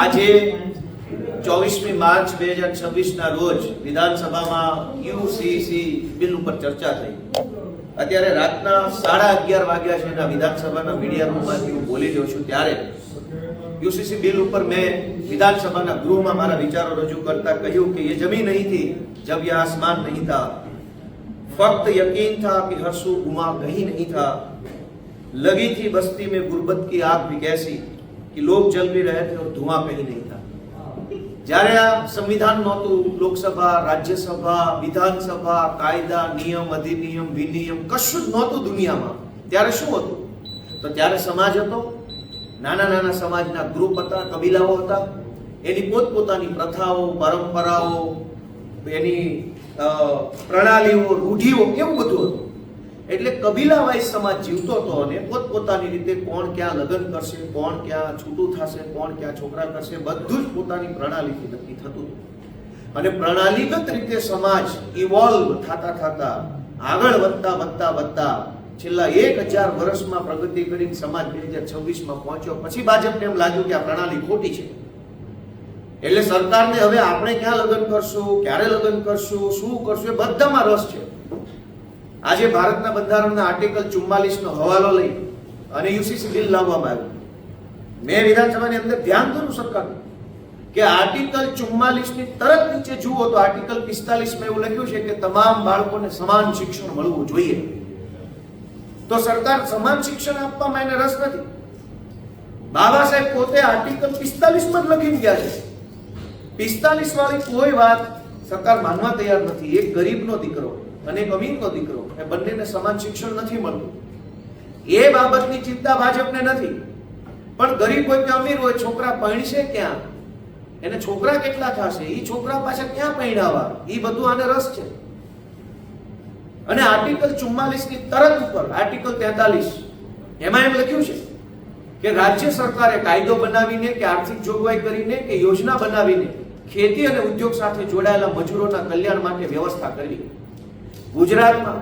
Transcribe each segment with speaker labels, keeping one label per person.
Speaker 1: આજે 24મી માર્ચ 2026 રોજ વિધાનસભામાં યુસીસી બિલ ઉપર ચર્ચા થઈ. અત્યારે રાતના 11:30 વાગ્યા છે. વિધાનસભાના મીડિયા રૂમમાંથી હું બોલી રહ્યો છું ત્યારે યુસીસી બિલ ઉપર મેં વિધાનસભાના ગૃહમાં મારા વિચારો રજૂ કરતા કહ્યું કે ये जमीन नहीं थी जब ये आसमान नहीं था, फक्त यकीन था कि हर्षू गुमा कहीं नहीं था, लगी थी बस्ती में गुर्बत की आग भी कैसी कि लोग जल भी रहे थे और धुआं कहीं नहीं था. જ્યારે આ સંવિધાન નહોતું, લોકસભા, રાજ્યસભા, વિધાનસભા, કાયદા, નિયમ, અધિનિયમ, વિનિયમ કશું જ નહોતું દુનિયામાં, ત્યારે શું હતું? તો ત્યારે સમાજ હતો, નાના નાના સમાજના ગ્રુપ હતા, કબીલાઓ હતા, એની પોતપોતાની પ્રથાઓ, પરંપરાઓ, એની પ્રણાલીઓ, રૂઢિઓ, એવું બધું હતું. એટલે કબીલા વાઇઝ સમાજ જીવતો હતો અને પોતપોતાની રીતે કોણ ક્યાં લગ્ન કરશે, કોણ ક્યાં છૂટું થશે, કોણ ક્યાં છોકરા કરશે, બધું જ પોતાની પ્રણાલીથી નક્કી થતું હતું. અને પ્રણાલીગત રીતે સમાજ ઇવોલ્વ થતા થતા આગળ વધતા છેલ્લા 1000 વર્ષમાં પ્રગતિ કરીને સમાજ 2026માં પહોંચ્યો. પછી ભાજપને એમ લાગ્યું કે આ પ્રણાલી ખોટી છે. એટલે સરકારને હવે આપણે ક્યાં લગ્ન કરશું, ક્યારે લગ્ન કરશું, શું કરશું, એ બધામાં રસ છે. આજે ભારતના બંધારણના આર્ટિકલ 44 નો હવાલો લઈ અને યુસીસી બિલ લાવવામાં આવ્યું. મેં વિધાનસભાની અંદર ધ્યાન કર્યું સરકારનું કે આર્ટિકલ 44 ની તરત નીચે જુઓ તો આર્ટિકલ 45 માં એવું લખ્યું છે કે તમામ બાળકોને સમાન શિક્ષણ મળવું જોઈએ. તો સરકાર સમાન શિક્ષણ આપવામાં એને રસ નથી. બાબા સાહેબ પોતે આર્ટિકલ 45 માં જ લખીને ગયા છે. 45 વાળી કોઈ વાત સરકાર માનવા તૈયાર નથી. એક ગરીબનો દીકરો અને એક અમીરનો દીકરો, એ બંનેને સમાન શિક્ષણ નથી મળતું. એ બાબતની ચિંતા ભાજપને નથી. પણ ગરીબ હોય કે અમીર હોય, છોકરા ભણશે ક્યાં, એને છોકરા કેટલા થશે, એ છોકરા પાછળ ક્યાં પૈણાવા, એ બધું આને રસ છે. અને આર્ટિકલ 44 ની તરત ઉપર આર્ટિકલ 43 એમાં એમ લખ્યું છે કે રાજ્ય સરકારે કાયદો બનાવીને કે આર્થિક જોગવાઈ કરીને કે યોજના બનાવીને ખેતી અને ઉદ્યોગ સાથે જોડાયેલા મજૂરોના કલ્યાણ માટે વ્યવસ્થા કરવી. ગુજરાતમાં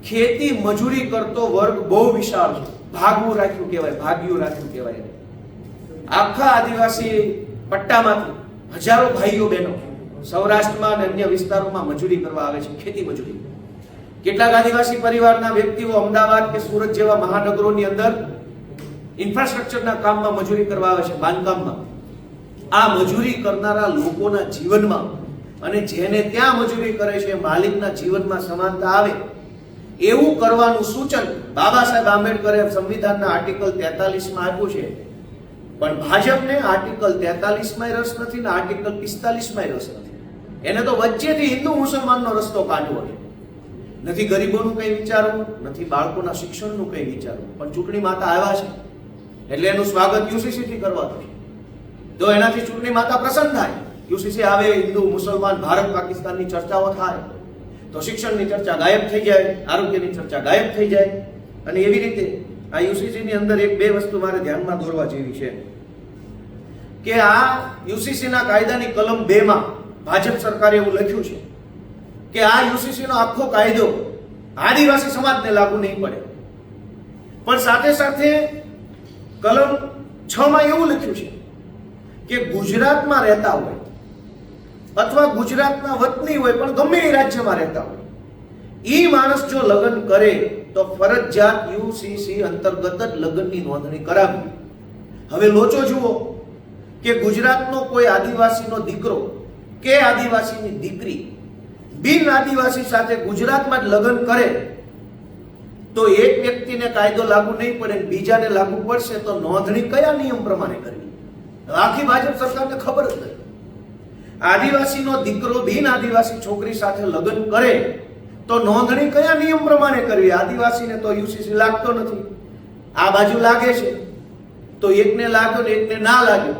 Speaker 1: ખેતી મજૂરી કરતો વર્ગ બહુ વિશાળ છે. ભાગ્યું રાખ્યું કહેવાય. આખા આદિવાસી પટ્ટામાંથી હજારો ભાઈઓ બહેનો સૌરાષ્ટ્રમાં અને અન્ય વિસ્તારોમાં મજૂરી કરવા આવે છે, ખેતી મજૂરી. કેટલાક આદિવાસી પરિવારના વ્યક્તિઓ અમદાવાદ કે સુરત જેવા મહાનગરોની અંદર ઇન્ફ્રાસ્ટ્રક્ચરના કામમાં મજૂરી કરવા આવે છે, બાંધકામમાં. આ મજૂરી કરનારા લોકોના જીવનમાં અને જેને ત્યાં મજૂરી કરે છે માલિકના જીવનમાં સમાનતા આવે એવું કરવાનું સૂચન બાબા સાહેબ આંબેડકરે સંવિધાનના આર્ટિકલ 43 માં આપ્યું છે. પણ ભાજપને આર્ટિકલ 43 માં રસ નથી ને આર્ટિકલ 45 માં રસ નથી. એને તો વચ્ચેથી હિન્દુ મુસલમાનનો રસ્તો કાઢવો છે. નથી ગરીબોનું કંઈ વિચારવું, નથી બાળકોના શિક્ષણનું કંઈ વિચારવું. પણ ચૂંટણી માતા આવ્યા છે એટલે એનું સ્વાગત યુસીસી થી કરવાનું છે. જો એનાથી ચૂંટણી માતા પ્રસન્ન થાય, યુસીસી આવે, હિન્દુ મુસલમાન ભારત પાકિસ્તાનની ચર્ચાઓ થાય, તો શિક્ષણની ચર્ચા ગાયબ થઈ જાય, આરોગ્યની ચર્ચા ગાયબ થઈ જાય. અને એવી રીતે આ યુસીસી ની અંદર એક બે વસ્તુ મારે ધ્યાનમાં દોરવા જેવી છે કે આ યુસીસી ના કાયદાની કલમ 2 માં ભાજપ સરકારે એવું લખ્યું છે કે આ યુસીસી નો આખો કાયદો આદિવાસી સમાજને લાગુ નહીં પડે. પણ સાથે સાથે કલમ 6 માં એવું લખ્યું છે કે ગુજરાતમાં રહેતા હોય અથવા ગુજરાતના વતની હોય પણ ગમે એ રાજ્યમાં રહેતા હોય, એ માણસ જો લગ્ન કરે તો ફરજિયાત યુસીસી અંતર્ગત જ લગ્નની નોંધણી કરાવવી. હવે લોચો જુઓ કે ગુજરાતનો કોઈ આદિવાસીનો દીકરો કે આદિવાસીની દીકરી બિન આદિવાસી સાથે ગુજરાતમાં જ લગ્ન કરે તો એક વ્યક્તિને કાયદો લાગુ નહીં પડે, બીજાને લાગુ પડશે તો નોંધણી કયા નિયમ પ્રમાણે કરવી? આખી ભાજપ સરકારને ખબર જ નથી. આદિવાસીનો દીકરો બિન આદિવાસી છોકરી સાથે લગ્ન કરે તો નોંધણી કયા નિયમ પ્રમાણે કરવી? આદિવાસીને તો યુસીસી લાગતો નથી, આ બાજુ લાગે છે તો એકને લાગ્યો ને એકને ના લાગ્યો.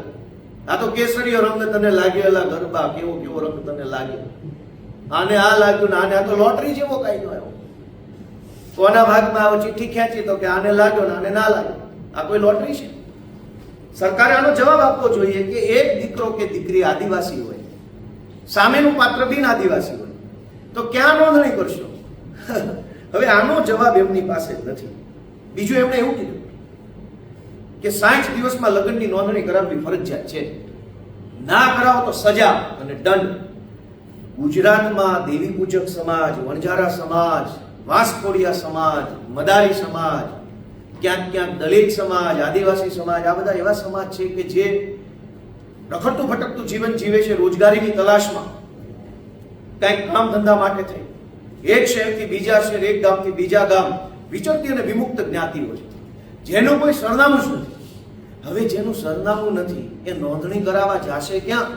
Speaker 1: આ તો કેસરીયો રંગ તને લાગ્યો, એલા ગરબા કેવો કેવો રંગ તને લાગ્યો, આને આ લાગ્યું ને આને. આ તો લોટરી જેવો કાયદો આવ્યો. કોના ભાગમાં આવો ચિઠ્ઠી ખેંચી તો કે આને લાગ્યો ને આને ના લાગ્યો. આ કોઈ લોટરી છે? સરકારે આનો જવાબ આપવો જોઈએ કે એક દીકરો કે દીકરી આદિવાસી હોય, સામેનું પાત્ર બિન આદિવાસી હોય તો ક્યાં નોંધણી કરશો? હવે આનો જવાબ એમની પાસે નથી. બીજું એમણે એવું કીધું કે 60 દિવસમાં લગ્નની નોંધણી કરાવવી ફરજિયાત છે. ના કરાવો તો સજા અને દંડ. ગુજરાતમાં દેવી પૂજક સમાજ, વણઝારા સમાજ, વાંસકોડિયા સમાજ, મદારી સમાજ, ક્યાંક ક્યાંક દલિત સમાજ, આદિવાસી સમાજ, આ બધા એવા સમાજ છે કે જે રખડતું ભટકતું જીવન જીવે છે રોજગારીની તલાશમાં, કંઈક કામ ધંધા માટે થઈ એક શહેરથી બીજા શહેર, એક ગામથી બીજા ગામ વિચરતી અને વિમુક્ત જ્ઞાતિઓ છે, જેનું કોઈ સરનામું જ નથી. હવે જેનું સરનામું નથી એ નોંધણી કરાવવા જશે ક્યાં?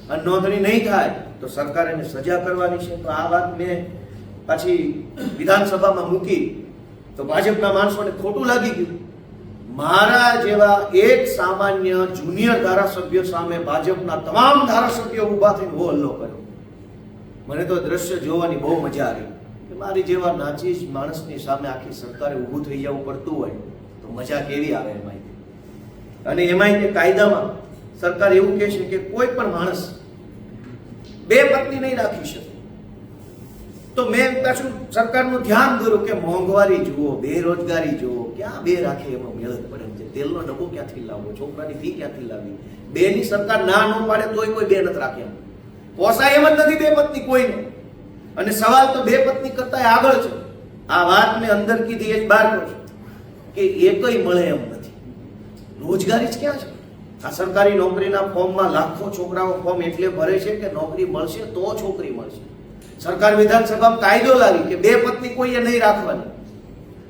Speaker 1: અને નોંધણી નહીં થાય તો સરકાર એને સજા કરવાની છે. તો આ વાત મેં પાછી વિધાનસભામાં મૂકી તો ભાજપના માણસોને ખોટું લાગી ગયું. મારા જેવા એક સામાન્ય જુનિયર ધારાસભ્ય સામે ભાજપના તમામ ધારાસભ્યો ઊભા થઈને હો હલ્લો કર્યો. મને તો દ્રશ્ય જોવાની બહુ મજા આવી કે મારી જેવા નાચીજ માણસની સામે આખી સરકારે ઊભું થઈ જવું પડતું હોય તો મજા કેવી આવે એમાં. અને એમાંય તે કાયદામાં સરકાર એવું કહે છે કે કોઈ પણ માણસ બે પત્ની નહીં રાખી શકે. તો મેં પાછું સરકારનું ધ્યાન દોર્યું કે મોંઘવારી જુઓ, બેરોજગારી જુઓ, ક્યાં બે રાખે એમાં મેળ પડે છે. તેલનો ડબ્બો ક્યાંથી લાવવો, છોકરાની ફી ક્યાંથી લાવવી? બે ની સરકાર ના ન પાડે તોય કોઈ બે નથી રાખ્યા. પોસાય એમ જ નથી બે પત્ની કોઈને. અને સવાલ તો બે પત્ની કરતા આગળ છે. આ વાત મેં અંદર કીધી એ જ બહાર કહું છું કે એકય મળે એમ નથી. રોજગારી જ ક્યાં છે? આ સરકારી નોકરીના ફોર્મમાં લાખો છોકરાઓ ફોર્મ એટલે ભરે છે કે નોકરી મળશે તો છોકરી મળશે. સરકાર વિધાનસભામાં કાયદો લાવી કે બે પત્ની કોઈએ નહીં રાખવાની.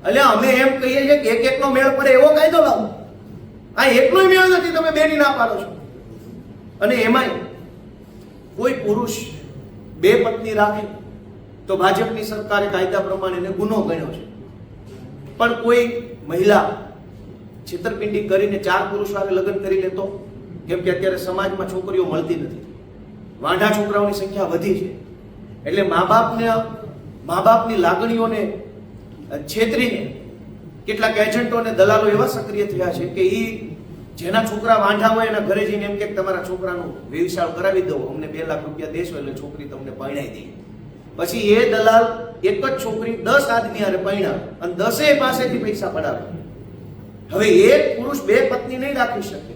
Speaker 1: એટલે અમે એમ કહીએ છીએ કે એક એકનો મેળ પડે એવો કાયદો લાવો. આ એકનો મેળ નથી, તમે બેની ના પાડો છો. અને એમાંય કોઈ પુરુષ બે પત્ની રાખે તો ભાજપની સરકારે કાયદા પ્રમાણે એને ગુનો ગણ્યો છે. પણ કોઈ મહિલા છેતરપિંડી કરીને 4 પુરુષ સાથે લગ્ન કરી લેતો, કેમ કે અત્યારે સમાજમાં છોકરીઓ મળતી નથી, વાંઢા છોકરાઓની સંખ્યા વધી છે. એટલે મા બાપની લાગણીઓને છેતરીને કેટલાક એજન્ટો અને દલાલો એવા સક્રિય થયા છે કે જેના છોકરા વાંઢા હોય એના ઘરે જઈને એમ કે તમારા છોકરાનું વ્યવસાય કરાવી દો, અમને 2 લાખ રૂપિયા દેશો એટલે છોકરી તમને પરણાવી દઈએ. પછી એ દલાલ એક જ છોકરી 10 આદમી હારે પરણાવે અને 10 પાસેથી પૈસા પડાવે. હવે એક પુરુષ બે પત્ની નહીં રાખી શકે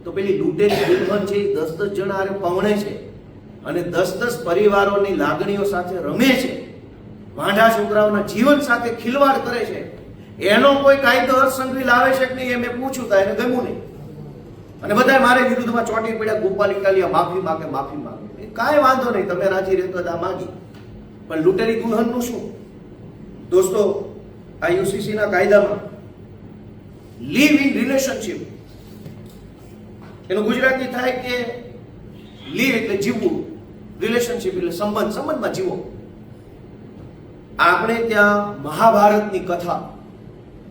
Speaker 1: તો પેલી લૂંટેલી દુલ્હન છે એ 10-10 જણા હારે પવણે છે અને 10-10 પરિવારોની લાગણીઓ સાથે રમે છે, વાંઢા છોકરાઓના જીવન સાથે ખિલવાડ કરે છે. એનો કોઈ કાયદો હર્ષસંઘવી લાવે છે કે નહીં એ મેં પૂછ્યું તા એને ગમ્યું નહીં. અને બધા મારે વિરુદ્ધમાં ચોટી પડ્યા, ગોપાલ ઇટાલિયા માફી માંગે. કાંઈ વાંધો નહીં, તમે રાજી રહેતો હતા માગી. પણ લૂંટેલી દુલ્હનનું શું? દોસ્તો, આ યુસીસી ના કાયદામાં લીવ ઇન રિલેશનશિપ એનું ગુજરાતી થાય કે લીવ એટલે જીવવું, રિલેશનશિપ એટલે સંબંધમાં જીવો. આપણે ત્યાં મહાભારતની કથા,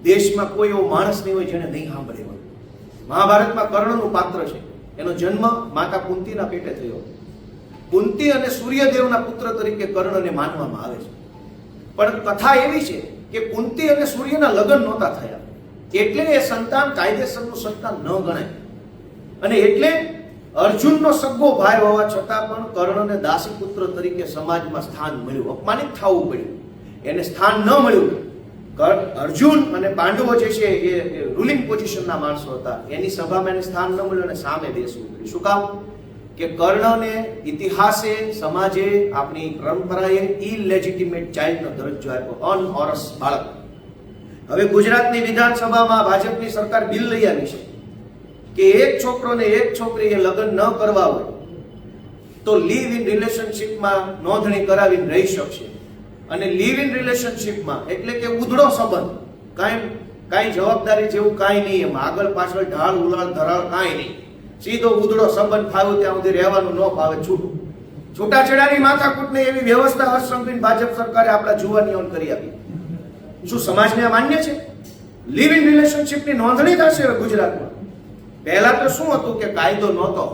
Speaker 1: દેશમાં કોઈ એવો માણસ નહીં હોય જેને નહીં સાંભળે હોય. મહાભારતમાં કર્ણનું પાત્ર છે. એનો જન્મ માતા કુંતીના પેટે થયો. કુંતી અને સૂર્યદેવના પુત્ર તરીકે કર્ણને માનવામાં આવે છે. પણ કથા એવી છે કે કુંતી અને સૂર્યના લગ્ન નહોતા થયા, એટલે એ સંતાન કાયદેસરનું સંતાન ન ગણાય. અને એટલે અર્જુનનો સગ્ગો ભાઈ હોવા છતાં પણ કર્ણને દાસી પુત્ર તરીકે સમાજમાં સ્થાન મળ્યું, અપમાનિત થવું પડ્યું, એને સ્થાન ન મળ્યું. અર્જુન અને પાંડવો જે છે એ રૂલિંગ પોઝિશનના માણસો હતા, એની સભામાં એને સ્થાન ન મળ્યું અને સામે બેસવું પડ્યું. શું કામ? કે કર્ણને ઇતિહાસે, સમાજે, આપણી પરંપરાએ ઇલેજિટિમેટ ચાઇલ્ડનો દરજ્જો આપ્યો, અનઓરસ બાળક. હવે ગુજરાતની વિધાનસભામાં ભાજપની સરકાર બિલ લઈ આવી છે કે એક છોકરો ને એક છોકરીએ લગ્ન ન કરવા હોય તો લીવ ઇન રિલેશનશિપમાં નોંધણી કરાવીને રહી શકશે. અને લીવ ઇન રિલેશનશિપમાં એટલે કે ઉધડો સંબંધ, કાંઈ જવાબદારી જેવું કાંઈ નહીં, એમાં આગળ પાછળ ઢાળ ઉલાળ ધરાળ કાંઈ નહીં, સીધો ઉધડો સંબંધ ફાવ્યું ત્યાં સુધી રહેવાનું, ન ફાવે છૂટું. છૂટાછેડાની માથાકૂટને એવી વ્યવસ્થા હર્ષસંઘવી ભાજપ સરકારે આપણા જુવાનીઓને કરી આપી. શું સમાજને આ માન્ય છે? લીવ ઇન રિલેશનશિપની નોંધણી થશે ગુજરાતમાં. પહેલા તો શું હતું કે કાયદો નહોતો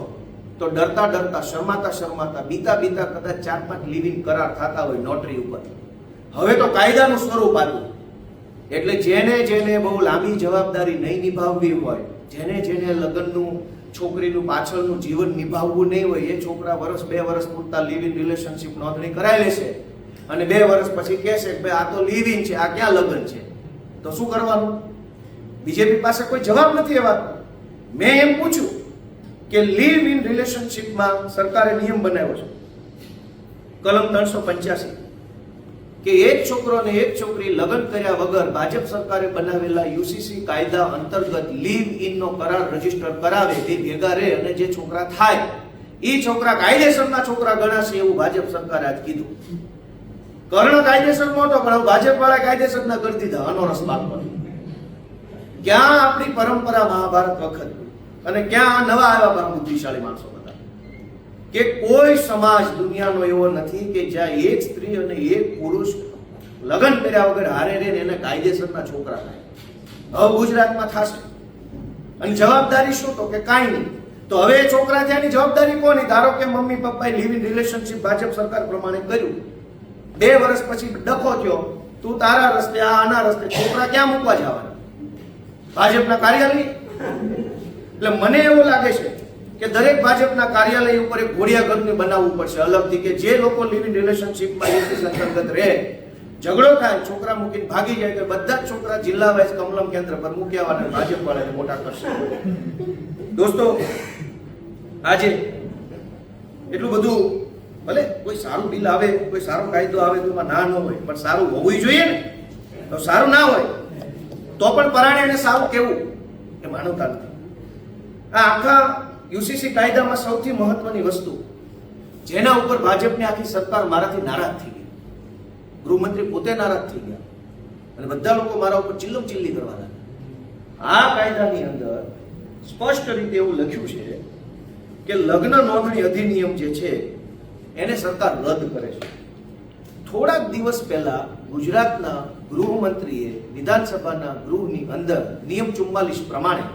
Speaker 1: તો ડરતા શરમાતા બીતા કદાચ 4-5 લિવિંગ કરાર થતા હોય નોટરી ઉપર. હવે તો કાયદાનું સ્વરૂપ આવ્યું. એટલે જેને બહુ લાંબી જવાબદારી નહીં નિભાવવી હોય, જેને લગ્નનું, છોકરીનું પાછળનું જીવન નિભાવવું નહીં હોય, એ છોકરા 1-2 વર્ષ પૂરતા લિવ ઇન રિલેશનશિપ નોંધણી કરાવી લેશે અને 2 વર્ષ પછી કહેશે કે ભાઈ આ તો લિવ ઇન છે, આ ક્યાં લગ્ન છે? તો શું કરવાનું? બીજેપી પાસે કોઈ જવાબ નથી એ વાતનો. મેં એમ પૂછ્યું કે લીવ ઇન રિલેશનશીપમાં સરકારે નિયમ બનાવ્યો છે કલમ 385 કે એક છોકરો અને એક છોકરી લગ્ન કર્યા વગર ભાજપ સરકારે બનાવેલા યુસીસી કાયદા અંતર્ગત લીવ ઇન નો કરાર રજીસ્ટર કરાવે તે ભેગા રહે અને જે છોકરા થાય એ છોકરા કાયદેસરના છોકરા ગણાશે એવું ભાજપ સરકારે આજ કીધું. કર્ણ કાયદેસર નહોતો પણ ભાજપ વાળા કાયદેસરના કરી દીધા અનોરસ બાળકો. ક્યાં આપણી પરંપરા મહાભારત વખત અને ક્યાં નવા આવ્યા બુદ્ધિશાળી માણસો હતા કે કોઈ સમાજ દુનિયાનો એવો નથી કે જ્યાં એક સ્ત્રી અને એક પુરુષ લગ્ન કર્યા વગર હારે રહે ને એને કાયદેસરના છોકરા થાય. હવે ગુજરાતમાં થશે અને જવાબદારી શું? તો કે કાંઈ નહીં. તો હવે છોકરા થયાની જવાબદારી કોની? ધારો કે મમ્મી પપ્પાએ લિવ ઇન રિલેશનશીપ ભાજપ સરકાર પ્રમાણે કર્યું, 2 વર્ષ પછી ડખો થયો, તું તારા રસ્તે આ આના રસ્તે, છોકરા ક્યાં મૂકવા જવાના? ભાજપના કાર્યાલય? એટલે મને એવું લાગે છે કે દરેક ભાજપના કાર્યાલય ઉપર એક ઘોડિયા ઘરને બનાવવું પડશે અલગથી કે જે લોકો લિવ ઇન રિલેશનશીપમાં અંતર્ગત રહે, ઝઘડો થાય, છોકરા મૂકીને ભાગી જાય કે બધા જ છોકરા જિલ્લા વાઇઝ કમલમ કેન્દ્ર પર મૂકી આવવાના, ભાજપ વાળાને મોટા કરશે. દોસ્તો, આજે એટલું બધું ભલે કોઈ સારું બિલ આવે, કોઈ સારો કાયદો આવે તો એમાં ના ન હોય, પણ સારું હોવું જોઈએ ને. તો સારું ના હોય તો પણ પરાણે એને સારું કેવું એ માનવતા નથી. આ આખા યુસીસી કાયદામાં સૌથી મહત્વની વસ્તુ જેના ઉપર ભાજપની આખી સરકાર મારાથી નારાજ થઈ ગઈ, ગૃહમંત્રી પોતે નારાજ થઈ ગયા અને બધા લોકો મારા ઉપર ચિલ્લમ ચિલ્લી કરવા લાગ્યા. આ કાયદાની અંદર સ્પષ્ટ રીતે એવું લખ્યું છે કે લગ્ન નોંધણી અધિનિયમ જે છે એને સરકાર રદ કરે છે. થોડાક દિવસ પહેલા ગુજરાતના ગૃહમંત્રીએ વિધાનસભાના ગૃહની અંદર નિયમ 44 પ્રમાણે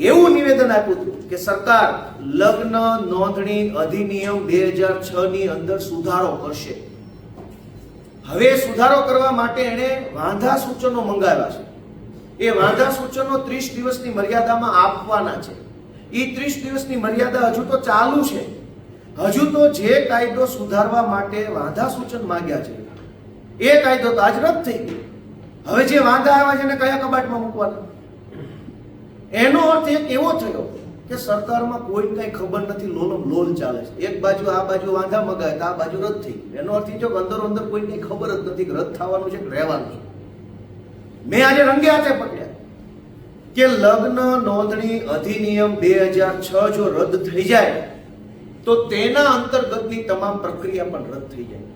Speaker 1: એવું નિવેદન આપ્યું હતું કે સરકાર લગ્ન નોંધણી અધિનિયમ 2006 ની અંદર સુધારો કરશે. હવે સુધારો કરવા માટે એણે વાંધા સૂચનો મંગાવ્યા છે. એ વાંધા સૂચનો 30 દિવસની મર્યાદામાં આપવાના છે. એ 30 દિવસની મર્યાદા હજુ તો ચાલુ છે. હજુ તો જે કાયદો સુધારવા માટે વાંધા સૂચન માંગ્યા છે એ કાયદો તો આજ રદ થઈ ગયો. હવે જે વાંધા આવ્યા છે એને કયા કબાટમાં મૂકવાના? એનો અર્થ એક એવો થયો કે સરકારમાં કોઈ કઈ ખબર નથી, લોલમ લોલ ચાલે છે. એક બાજુ આ બાજુ વાંધા મગાય તો આ બાજુ રદ થઈ ગયું. એનો અર્થ એ છે કે અંદરો અંદર કોઈ કઈ ખબર જ નથી કે રદ થવાનું છે કે રહેવાનું છે. મેં આજે રંગે હાથે પકડ્યા કે લગ્ન નોંધણી અધિનિયમ 2006 જો રદ થઈ જાય તો તેના અંતર્ગતની તમામ પ્રક્રિયા પણ રદ થઈ જાય.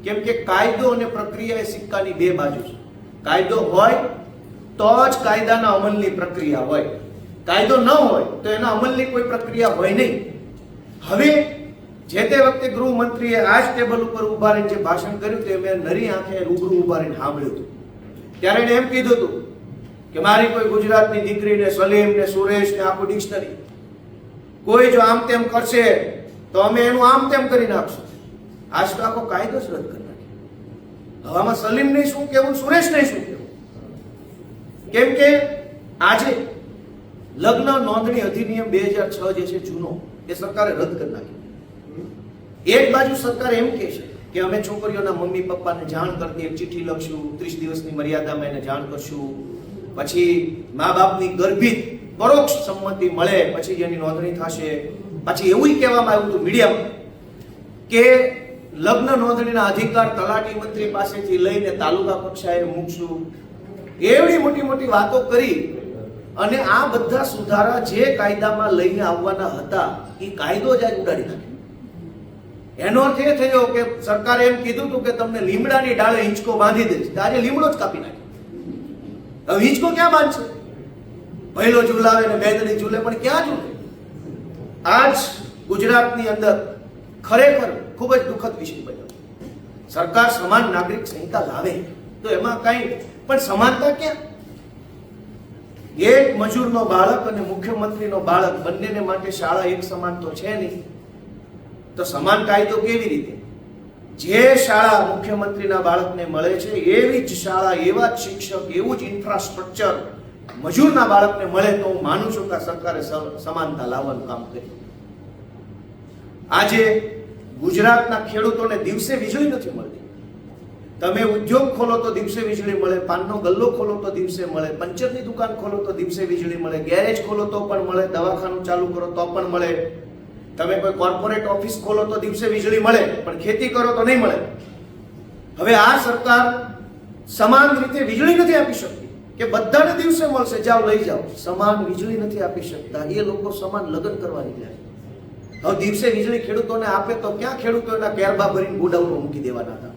Speaker 1: કેમ કે કાયદો અને પ્રક્રિયા એ સિક્કાની 2 બાજુ છે. કાયદો હોય તો જ કાયદાના અમલની પ્રક્રિયા હોય, કાયદો ન હોય તો એના અમલની કોઈ પ્રક્રિયા હોય નહીં. હવે જે તે વખતે ગૃહમંત્રીએ આ જ ટેબલ ઉપર ઉભા રહીને જે ભાષણ કર્યું તે મેં નરી આંખે રૂબરૂ ઉભા રહીને સાંભળ્યું હતું. ત્યારે એને એમ કીધું હતું કે મારી કોઈ ગુજરાતની દીકરીને સલીમ ને સુરેશ ને આખું ડિક્શનરી કોઈ જો આમ તેમ કરશે તો અમે એનું આમ તેમ કરી નાખશું. આજ તો આખો કાયદો જ રદ કરી નાખ્યો. હવે આમાં સલીમ ને શું કેવું, સુરેશ ને શું કેવું? કેમ કે આજે લગ્ન નોંધણી અધિનિયમ 2006 જે છે જૂનો, એ સરકારે રદ કરી નાખ્યો. એક બાજુ સરકાર એમ કહે છે કે અમે છોકરીઓના મમ્મી પપ્પાને જાણ કરતી એક ચિઠ્ઠી લખશું, 30 દિવસની મર્યાદામાં એને જાણ કરશું, પછી મા બાપની ગર્ભિત પરોક્ષ સંમતિ મળે પછી જેની નોંધણી થશે. પછી એવું કહેવામાં આવ્યું હતું મીડિયામાં કે લગ્ન નોંધણીના અધિકાર તલાટી મંત્રી પાસેથી લઈને તાલુકા કક્ષાએ મૂકશું. એવડી મોટી મોટી વાતો કરી અને આ બધા સુધારા જે કાયદામાં લઈને આવવાના હતા એ કાયદો જ આજ ઉડાડી નાખ્યો. એનો અર્થ એ થયો કે સરકારે એમ કીધું હતું કે તમને લીમડાની ડાળે હિંચકો બાંધી દઈશ, આજે લીમડો જ કાપી નાખ્યો. હવે હિંચકો ક્યાં બાંધશે? પહેલો ઝૂલાવે ને બેદડી ઝૂલે, પણ ક્યાં ઝૂલે? આજ ગુજરાતની અંદર ખરેખર ખૂબ જ દુઃખદ વિષય બન્યો. સરકાર સમાન નાગરિક સંહિતા લાવે તો એમાં કઈ પણ સમાનતા ક્યાં? એક મજૂરનો બાળક અને મુખ્યમંત્રીનો બાળક બંનેને માટે શાળા એક સમાન તો છે નહીં. તો સમાન કાયદો કેવી રીતે? જે શાળા મુખ્યમંત્રીના બાળકને મળે છે એવી જ શાળા, એવા જ શિક્ષક, એવું જ ઇન્ફ્રાસ્ટ્રક્ચર મજૂરના બાળકને મળે તો હું માનું છું કે સરકારે સમાનતા લાવવાનું કામ કર્યું. આજે ગુજરાતના ખેડૂતોને દિવસે વીજળી નથી મળતી. તમે ઉદ્યોગ ખોલો તો દિવસે વીજળી મળે, પાનનો ગલ્લો ખોલો તો દિવસે મળે, પંચરની દુકાન ખોલો તો દિવસે વીજળી મળે, ગેરેજ ખોલો તો પણ મળે, દવાખાનું ચાલુ કરો તો પણ મળે, તમે કોઈ કોર્પોરેટ ઓફિસ ખોલો તો દિવસે વીજળી મળે, પણ ખેતી કરો તો નહીં મળે. હવે આ સરકાર સમાન રીતે વીજળી નથી આપી શકતી કે બધાને દિવસે મળશે, જાઓ લઈ જાઓ. સમાન વીજળી નથી આપી શકતા. એ લોકો સમાન લગ્ન કરવા નીકળ્યા છે. હવે દિવસે વીજળી ખેડૂતોને આપે તો ક્યાં ખેડૂતો એના કેરબા ભરીને ગોડાઉનમાં મૂકી દેવાના હતા?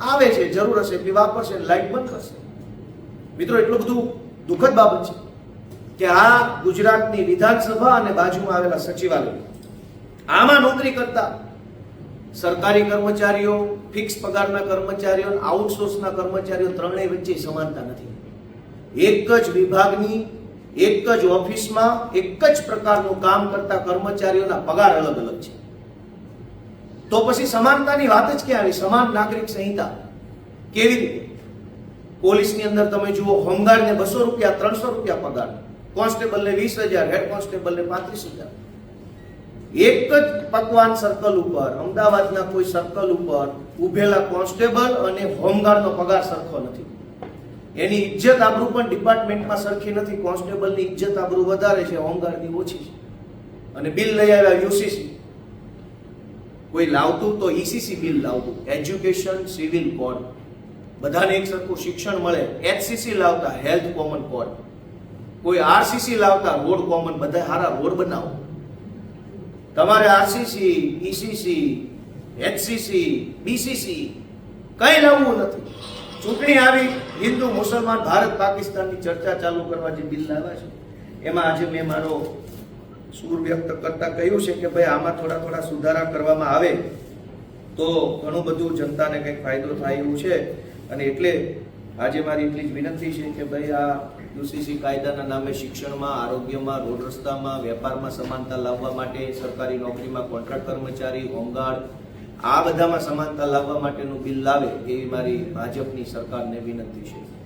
Speaker 1: આવે છે, જરૂર હશે એટલી વાપરશે, લાઈટ બંધ કરશે. મિત્રો, એટલું બધું દુઃખદ બાબત છે કે આ ગુજરાતની વિધાનસભા અને બાજુમાં આવેલા સચિવાલય, આમાં નોકરી કરતા સરકારી કર્મચારીઓ, ફિક્સ પગારના કર્મચારીઓ, આઉટસોર્સના કર્મચારીઓ ત્રણેય વચ્ચે સમાનતા નથી. એક જ વિભાગની એક જ ઓફિસમાં એક જ પ્રકારનું કામ કરતા કર્મચારીઓના પગાર અલગ અલગ છે. તો પછી સમાનતાની વાત જ ક્યાં આવી? સમાન નાગરિક સંહિતા કેવી રીતે? પોલીસની અંદર તમે જુઓ, હોમગાર્ડને 200 રૂપિયા 300 રૂપિયા પગાર, કોન્સ્ટેબલને 20,000, હેડ કોન્સ્ટેબલને 35,000. એક જ પકવાન સર્કલ ઉપર, અમદાવાદના કોઈ સર્કલ ઉપર ઉભેલા કોન્સ્ટેબલ અને હોમગાર્ડનો પગાર સરખો નથી. એની ઇજ્જત આબરૂ પણ ડિપાર્ટમેન્ટમાં સરખી નથી. કોન્સ્ટેબલની ઇજ્જત આબરૂ વધારે છે, હોમગાર્ડની ઓછી છે. અને બિલ લઈ આવ્યા યુસીસી, કોઈ લાવતું તો ઈસીસી બિલ લાવતું, એજ્યુકેશન સિવિલ કોડ, બધાને એક સરખું શિક્ષણ મળે. એચસીસી લાવતા, હેલ્થ કોમન કોડ. કોઈ આરસીસી લાવતા, રોડ કોમન, બધા સારા રોડ બનાવો. તમારે આરસીસી, ઈસીસી, એચસીસી, બીસીસી કઈ લાવવું નથી. ચૂંટણી આવી, હિન્દુ મુસલમાન ભારત પાકિસ્તાનની ચર્ચા ચાલુ કરવા જે બિલ લાવ્યા છે, એમાં આજે મેં મારો સૂર વ્યક્ત કરતા કહ્યું છે કે ભાઈ આમાં થોડા સુધારા કરવામાં આવે તો ઘણું બધું જનતાને કંઈક ફાયદો થાય એવું છે. અને એટલે આજે મારી એટલી જ વિનંતી છે કે ભાઈ આ યુસીસી કાયદાના નામે શિક્ષણમાં, આરોગ્યમાં, રોડ રસ્તામાં, વેપારમાં સમાનતા લાવવા માટે, સરકારી નોકરીમાં કોન્ટ્રાક્ટ કર્મચારી, હોમગાર્ડ, આ બધામાં સમાનતા લાવવા માટેનું બિલ લાવે એવી મારી ભાજપની સરકારને વિનંતી છે.